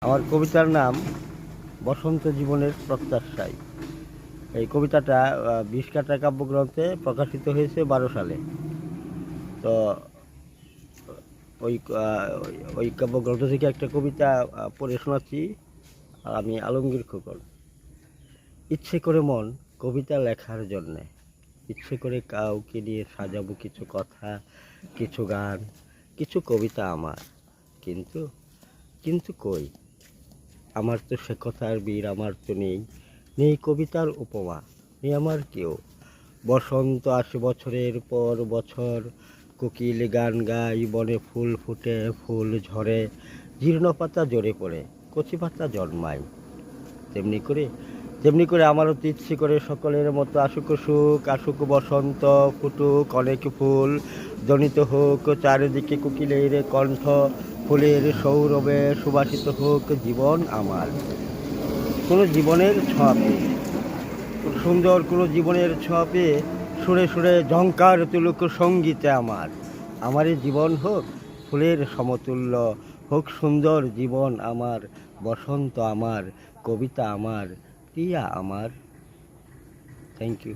আমার কবিতার নাম বসন্ত জীবনের প্রত্যাশায়। এই কবিতাটা ২০ কাঠা কাব্যগ্রন্থে প্রকাশিত হয়েছে ১২ সালে। তো ওই ওই কাব্যগ্রন্থ থেকে একটা কবিতা পড়ে শোনাচ্ছি। আমি আলমগীর খোকন। ইচ্ছে করে মন কবিতা লেখার জন্যে, ইচ্ছে করে কাউকে নিয়ে সাজাবো কিছু কথা, কিছু গান, কিছু কবিতা আমার। কিন্তু কিন্তু কই, আমার তো সে কথার বীর আমার তো নেই, নেই কবিতার উপমা, নেই আমার কেউ। বসন্ত আসে বছরের পর বছর, কোকিল গান গায়, বনে ফুল ফুটে ফুল ঝরে, জীর্ণ পাতা ঝরে পড়ে, কচি পাতা জন্মায়। তেমনি করে আমারও তো ইচ্ছে করে সকলের মতো আসুক সুখ, আসুক বসন্ত, ফুটুক অনেক ফুল, ধ্বনিত হোক চারিদিকে কোকিলের কণ্ঠ, ফুলের সৌরভে সুবাসিত হোক জীবন আমার। কোনো জীবনের ছোঁয়া পেয়ে, সুন্দর কোনো জীবনের ছোঁয়া পেয়ে, সুরে সুরে ঝংকার তুলুক সঙ্গীতে আমার। আমারই জীবন হোক ফুলের সমতুল্য, হোক সুন্দর জীবন আমার, বসন্ত আমার, কবিতা আমার, প্রিয়া আমার। Thank you.